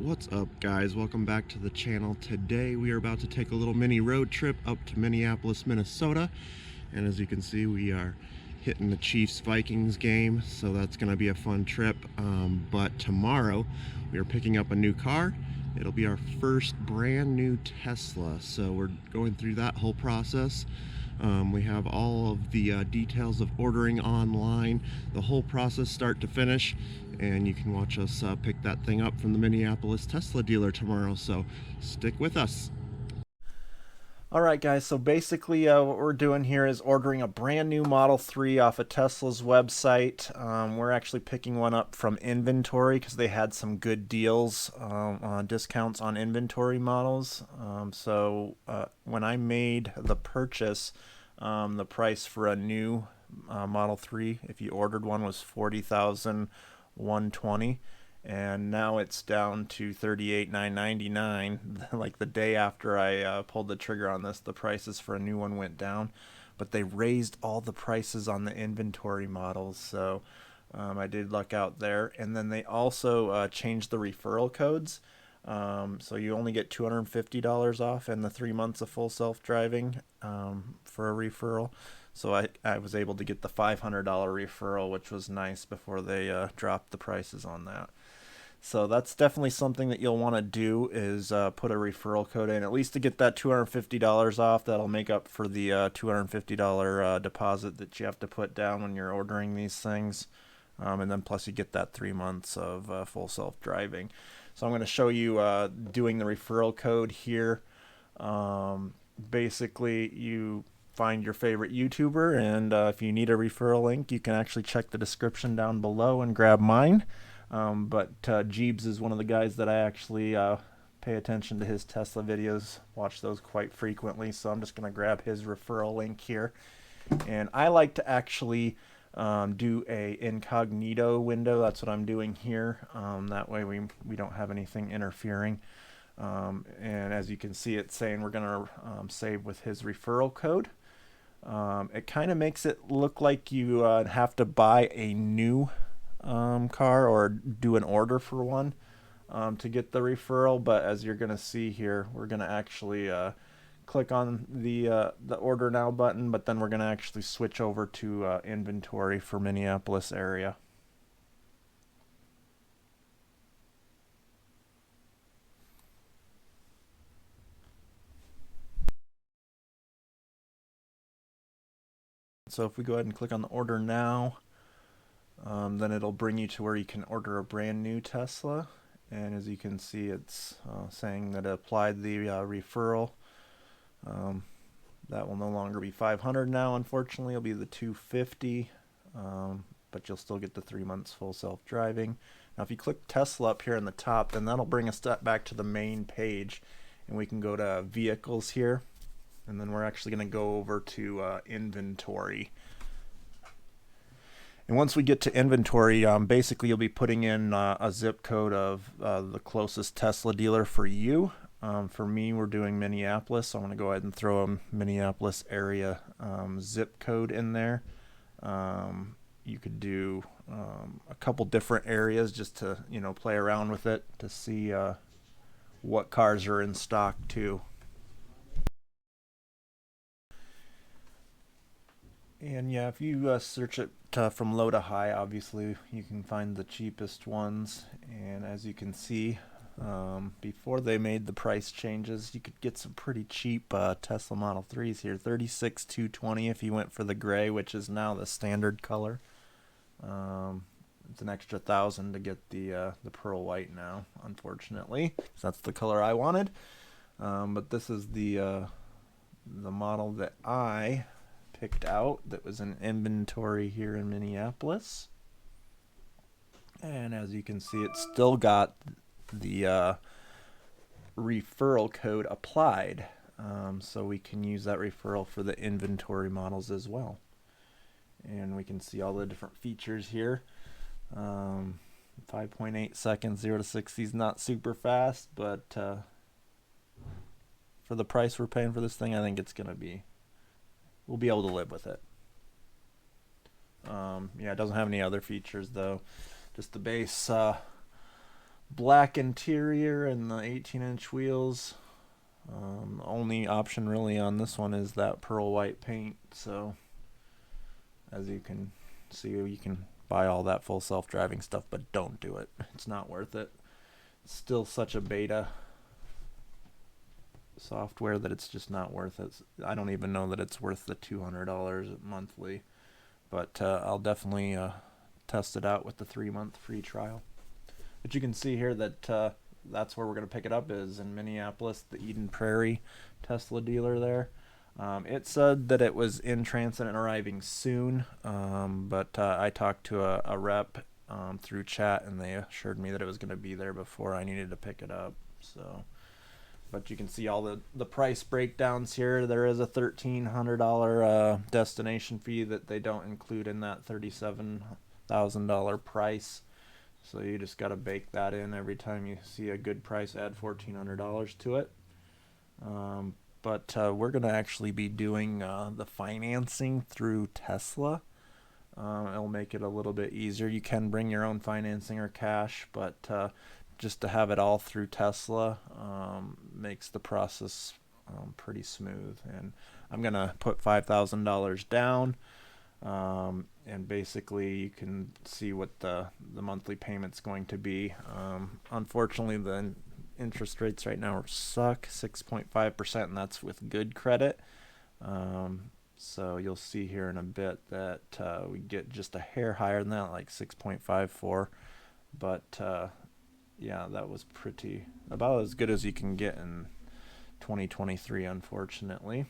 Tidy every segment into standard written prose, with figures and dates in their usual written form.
What's up, guys? Welcome back to the channel. Today we are about to take a little mini road trip up to Minneapolis, Minnesota, and as you can see we are hitting the Chiefs-Vikings game, so that's going to be a fun trip. But tomorrow we are picking up a new car. It'll be our first brand new Tesla, so we're going through that whole process. We have all of the details of ordering online, the whole process start to finish, and you can watch us pick that thing up from the Minneapolis Tesla dealer tomorrow, so stick with us. Alright guys, so basically what we're doing here is ordering a brand new Model 3 off of Tesla's website. We're actually picking one up from inventory because they had some good deals, discounts on inventory models. When I made the purchase, the price for a new Model 3, if you ordered one, was $40,120, and now it's down to $38,999. Like the day after I pulled the trigger on this, the prices for a new one went down, but they raised all the prices on the inventory models, so I did luck out there. And then they also changed the referral codes, so you only get $250 off and the 3 months of full self-driving for a referral. So I was able to get the $500 referral, which was nice before they dropped the prices on that. So that's definitely something that you'll want to do, is put a referral code in, at least to get that $250 off. That'll make up for the $250 deposit that you have to put down when you're ordering these things. And then plus you get that 3 months of full self-driving. So I'm going to show you doing the referral code here. Basically, you find your favorite YouTuber, and if you need a referral link, you can actually check the description down below and grab mine. Jeebs is one of the guys that I actually pay attention to his Tesla videos, watch those quite frequently, so I'm just going to grab his referral link here. And I like to actually do a incognito window. That's what I'm doing here. That way we don't have anything interfering. And as you can see, it's saying we're going to save with his referral code. It kind of makes it look like you have to buy a new car or do an order for one to get the referral, but as you're going to see here, we're going to actually click on the order now button, but then we're going to actually switch over to inventory for Minneapolis area. So if we go ahead and click on the order now, then it'll bring you to where you can order a brand new Tesla, and as you can see, it's saying that it applied the referral. That will no longer be $500 now, unfortunately. It'll be the $250, but you'll still get the 3 months full self-driving. Now if you click Tesla up here in the top, then that'll bring us back to the main page, and we can go to vehicles here, and then we're actually going to go over to inventory. And once we get to inventory, basically you'll be putting in a zip code of the closest Tesla dealer for you. For me, we're doing Minneapolis, so I'm going to go ahead and throw a Minneapolis area zip code in there. You could do a couple different areas just to play around with it to see what cars are in stock too. And yeah, if you search it from low to high, obviously you can find the cheapest ones. And as you can see, before they made the price changes, you could get some pretty cheap Tesla Model 3s here. $36,220 if you went for the gray, which is now the standard color. It's an extra $1,000 to get the pearl white now, unfortunately. So that's the color I wanted. But this is the model that I picked out that was in inventory here in Minneapolis. And as you can see, it's still got the referral code applied, so we can use that referral for the inventory models as well. And we can see all the different features here. 5.8 seconds, 0 to 60 is not super fast, but for the price we're paying for this thing, I think it's gonna be, we'll be able to live with it. Yeah, it doesn't have any other features though, just the base black interior and the 18-inch wheels. Only option really on this one is that pearl white paint. So as you can see, you can buy all that full self-driving stuff, but don't do it. It's not worth it. It's still such a beta software that it's just not worth it. I don't even know that it's worth the $200 monthly, but I'll definitely test it out with the 3-month free trial. But you can see here that that's where we're going to pick it up, is in Minneapolis, the Eden Prairie Tesla dealer there. It said that it was in transit and arriving soon, but I talked to a rep through chat, and they assured me that it was going to be there before I needed to pick it up. So, but you can see all the price breakdowns here. There is a $1,300 destination fee that they don't include in that $37,000 price. So you just got to bake that in every time you see a good price. Add $1,400 to it. But we're going to actually be doing the financing through Tesla. It'll make it a little bit easier. You can bring your own financing or cash, but just to have it all through Tesla makes the process pretty smooth. And I'm going to put $5,000 down. And basically you can see what the monthly payment's going to be. Unfortunately, the interest rates right now suck, 6.5%, and that's with good credit. So you'll see here in a bit that we get just a hair higher than that, like 6.54. But yeah, that was about as good as you can get in 2023, unfortunately.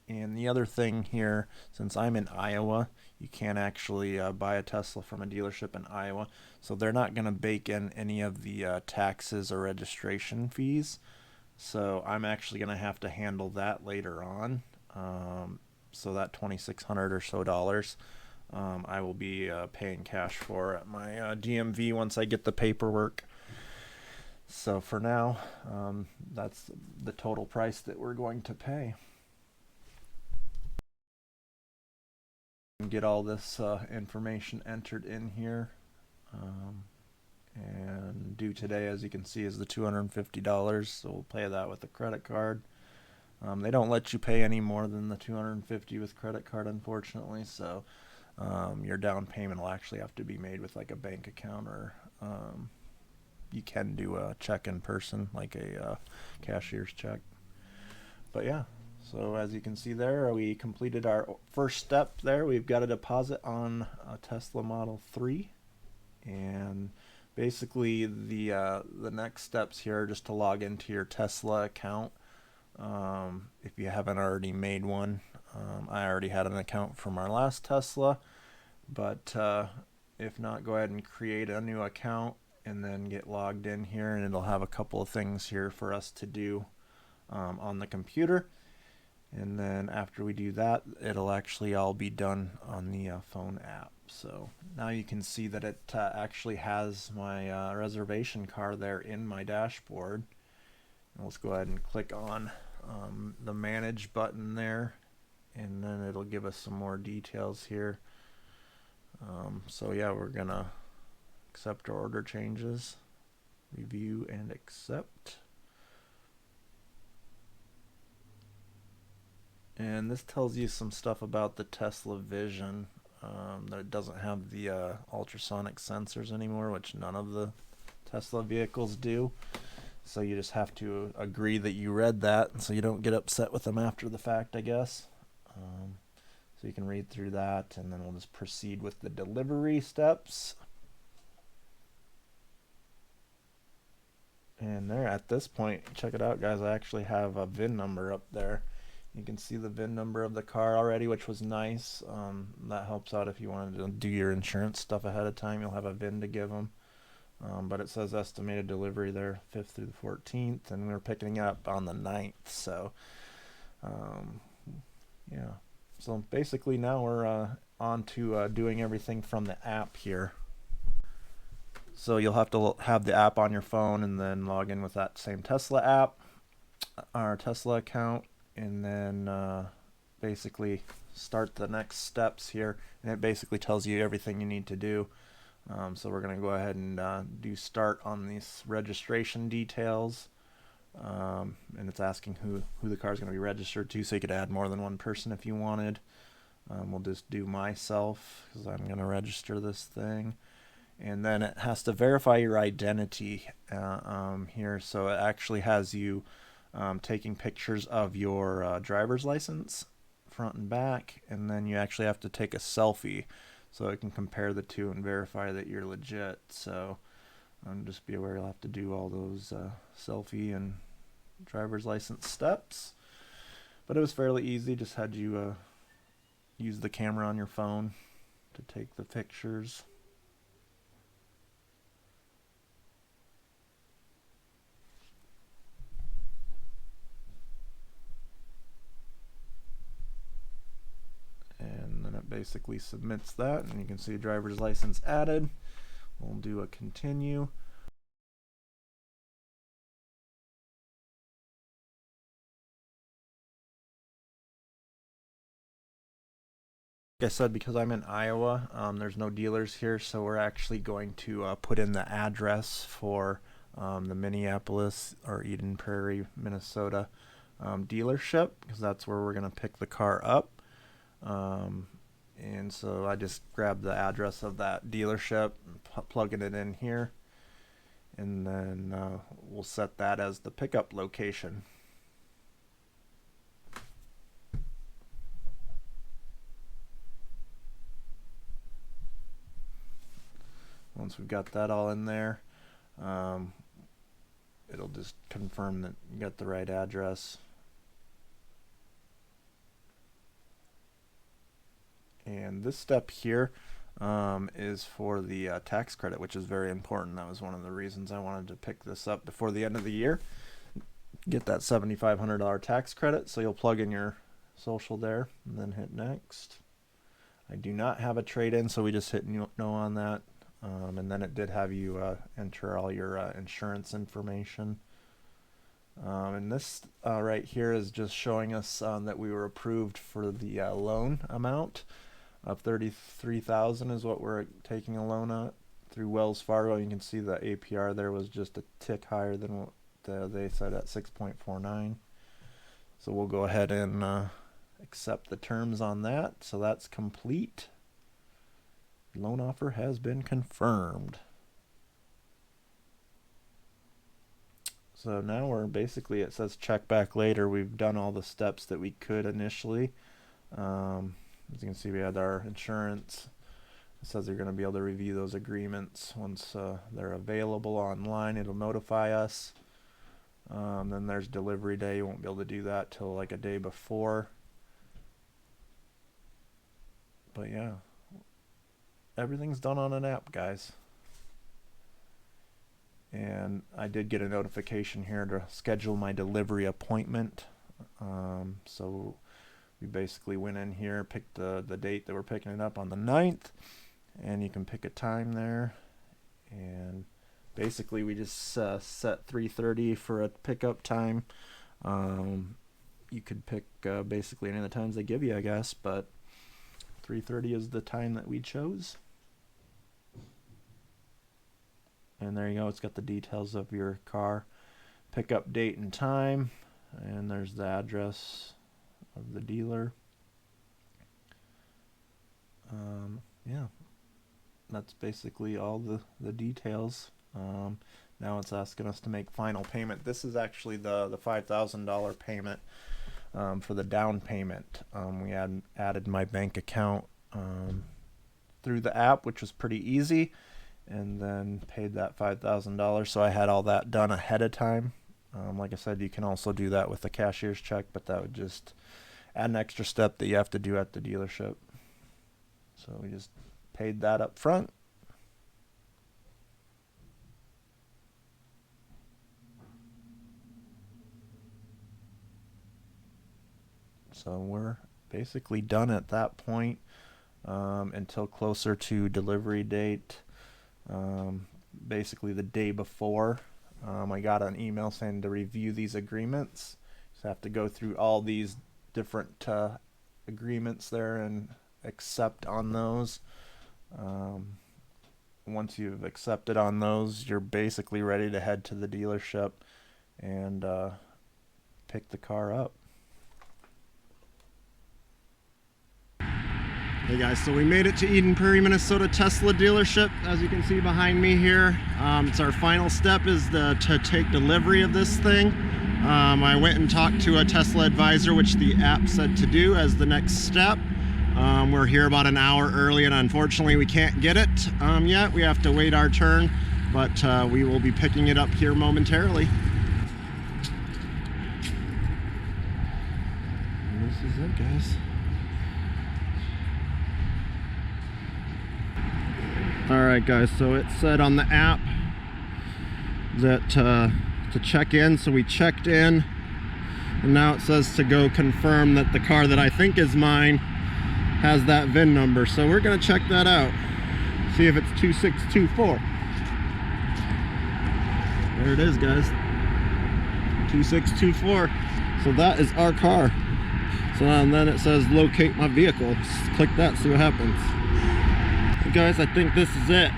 And the other thing here, since I'm in Iowa, you can't actually buy a Tesla from a dealership in Iowa. So they're not going to bake in any of the taxes or registration fees. So I'm actually going to have to handle that later on. So that $2,600 or so dollars, I will be paying cash for at my DMV once I get the paperwork. So for now, that's the total price that we're going to pay. Get all this information entered in here, and due today, as you can see, is the $250. So we'll pay that with a credit card. They don't let you pay any more than the $250 with credit card, unfortunately. So your down payment will actually have to be made with like a bank account, or you can do a check in person, like a cashier's check. But yeah. So as you can see there, we completed our first step there. We've got a deposit on a Tesla Model 3. And basically the next steps here are just to log into your Tesla account. If you haven't already made one, I already had an account from our last Tesla. But if not, go ahead and create a new account and then get logged in here. And it'll have a couple of things here for us to do on the computer. And then after we do that, it'll actually all be done on the phone app. So now you can see that it actually has my reservation car there in my dashboard. And let's go ahead and click on the manage button there, and then it'll give us some more details here. So yeah, we're gonna accept our order changes, review and accept. And this tells you some stuff about the Tesla Vision. That it doesn't have the ultrasonic sensors anymore, which none of the Tesla vehicles do. So you just have to agree that you read that, so you don't get upset with them after the fact, I guess. So you can read through that, and then we'll just proceed with the delivery steps. And there, at this point, check it out, guys. I actually have a VIN number up there. You can see the VIN number of the car already, which was nice. That helps out if you wanted to do your insurance stuff ahead of time. You'll have a VIN to give them. But it says estimated delivery there, 5th through the 14th, and we're picking it up on the 9th. So, yeah. So basically now we're on to doing everything from the app here. So you'll have to have the app on your phone and then log in with that same Tesla app, our Tesla account, and then basically start the next steps here. And it basically tells you everything you need to do. So we're going to go ahead and do start on these registration details. And it's asking who the car is going to be registered to, so you could add more than one person if you wanted. We'll just do myself because I'm going to register this thing. And then it has to verify your identity here. So it actually has you taking pictures of your driver's license, front and back, and then you actually have to take a selfie so it can compare the two and verify that you're legit. So just be aware you'll have to do all those selfie and driver's license steps. But it was fairly easy, just had you use the camera on your phone to take the pictures. And then it basically submits that, and you can see driver's license added. We'll do a continue. Like I said, because I'm in Iowa, there's no dealers here, so we're actually going to put in the address for the Minneapolis or Eden Prairie, Minnesota dealership, because that's where we're going to pick the car up. And so I just grabbed the address of that dealership, plugging it in here, and then we'll set that as the pickup location. Once we've got that all in there, it'll just confirm that you got the right address. And this step here is for the tax credit, which is very important. That was one of the reasons I wanted to pick this up before the end of the year. Get that $7,500 tax credit. So you'll plug in your social there and then hit next. I do not have a trade-in, so we just hit no on that. And then it did have you enter all your insurance information. And this right here is just showing us that we were approved for the loan amount of $33,000 is what we're taking a loan at through Wells Fargo. You can see the APR there was just a tick higher than what they said at 6.49. So we'll go ahead and accept the terms on that. So that's complete. Loan offer has been confirmed. So now we're basically, it says check back later. We've done all the steps that we could initially. As you can see, we had our insurance. It says you're going to be able to review those agreements once they're available online. It'll notify us. Then there's delivery day. You won't be able to do that till like a day before. But yeah, everything's done on an app, guys. And I did get a notification here to schedule my delivery appointment. So we basically went in here, picked the date that we're picking it up on the 9th, and you can pick a time there. And basically we just set 3:30 for a pickup time. You could pick basically any of the times they give you, I guess, but 3:30 is the time that we chose. And there you go, it's got the details of your car, pickup date and time, and there's the address of the dealer. Yeah, that's basically all the details. Now it's asking us to make final payment. This is actually the $5,000 payment for the down payment. We added my bank account through the app, which was pretty easy, and then paid that $5,000. So I had all that done ahead of time. Like I said, you can also do that with a cashier's check, but that would just add an extra step that you have to do at the dealership. So we just paid that up front. So we're basically done at that point until closer to delivery date. Basically the day before, I got an email saying to review these agreements. So I have to go through all these different agreements there and accept on those. once you've accepted on those, you're basically ready to head to the dealership and pick the car up. Hey guys, so we made it to Eden Prairie, Minnesota Tesla dealership. As you can see behind me here, it's our final step is to take delivery of this thing. I went and talked to a Tesla advisor, which the app said to do as the next step. We're here about an hour early, and unfortunately we can't get it yet. We have to wait our turn, but we will be picking it up here momentarily. And this is it, guys. Alright guys, so it said on the app that to check in, so we checked in, and now it says to go confirm that the car that I think is mine has that VIN number. So we're gonna check that out, see if it's 2624. There it is, guys, 2624. So that is our car. So and then it says locate my vehicle. Just click that, see what happens. Guys, I think this is it.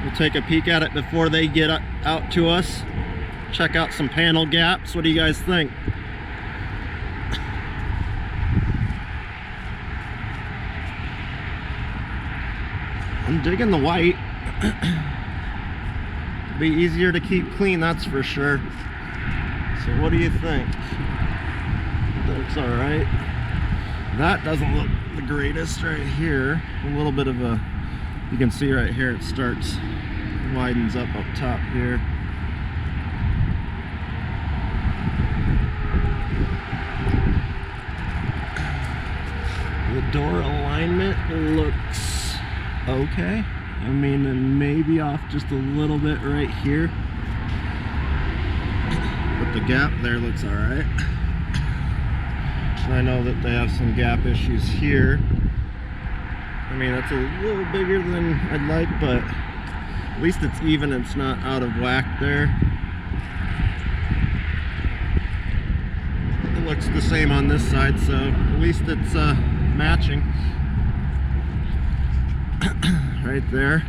We'll take a peek at it before they get out to us. Check out some panel gaps. What do you guys think? I'm digging the white. Be easier to keep clean, that's for sure. So what do you think? Looks all right. That doesn't look the greatest right here. A little bit of a, you can see right here, it starts, widens up top here. The door alignment looks okay. I mean, and maybe off just a little bit right here. But the gap there looks all right. I know that they have some gap issues here. I mean, that's a little bigger than I'd like, but at least it's even, it's not out of whack there. It looks the same on this side, so at least it's matching. Right there.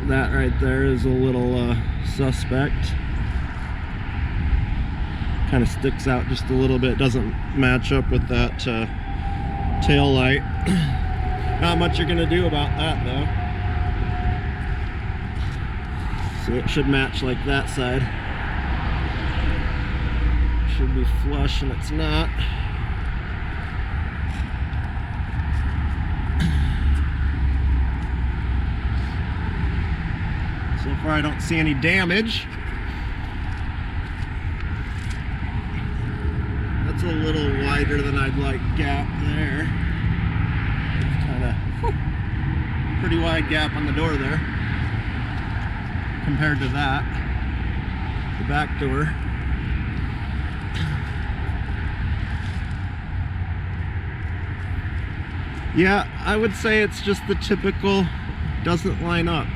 That right there is a little suspect. Kind of sticks out just a little bit, doesn't match up with that tail light. Not much you're gonna do about that though. So it should match like that side. Should be flush, and it's not. So far I don't see any damage. That's a little wider than I'd like gap there. It's kind of pretty wide gap on the door there compared to that, the back door. Yeah, I would say it's just the typical, doesn't line up.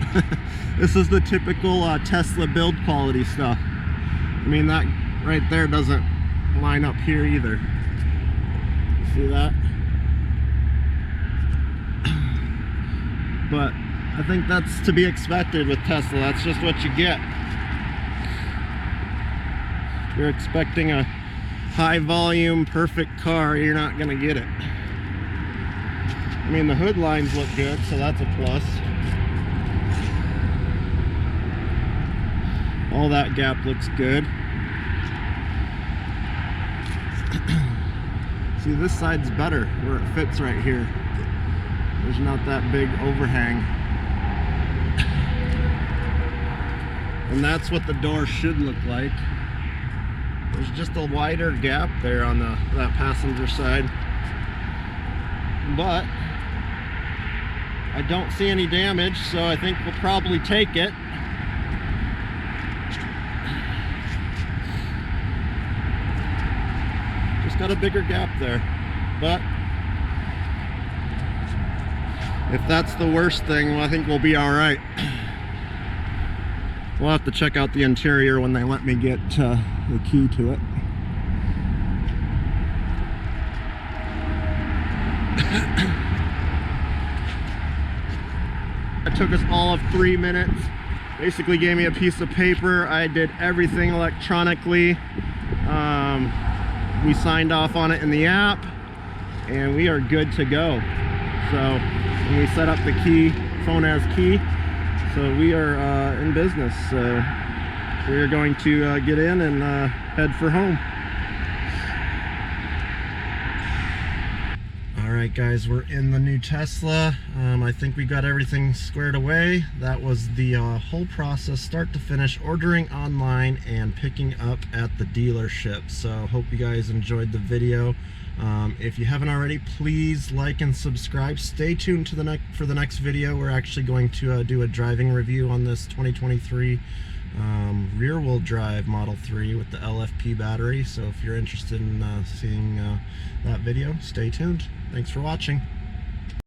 This is the typical Tesla build quality stuff. I mean, that right there doesn't line up here either. See that? But I think that's to be expected with Tesla. That's just what you get. If you're expecting a high volume, perfect car, you're not gonna get it. I mean, the hood lines look good, so that's a plus. All that gap looks good. See, this side's better where it fits right here. There's not that big overhang. And that's what the door should look like. There's just a wider gap there on that passenger side. But I don't see any damage, so I think we'll probably take it. Just got a bigger gap there. But if that's the worst thing, well, I think we'll be all right. We'll have to check out the interior when they let me get the key to it. took us all of 3 minutes. Basically gave me a piece of paper. I did everything electronically. We signed off on it in the app, and we are good to go. So, and we set up the key, phone as key. So we are in business. So we are going to get in and head for home. Alright guys, we're in the new Tesla. I think we got everything squared away. That was the whole process, start to finish, ordering online and picking up at the dealership. So hope you guys enjoyed the video. If you haven't already, please like and subscribe. Stay tuned to for the next video. We're actually going to do a driving review on this 2023 rear-wheel drive Model 3 with the LFP battery. So if you're interested in seeing that video, stay tuned. Thanks for watching.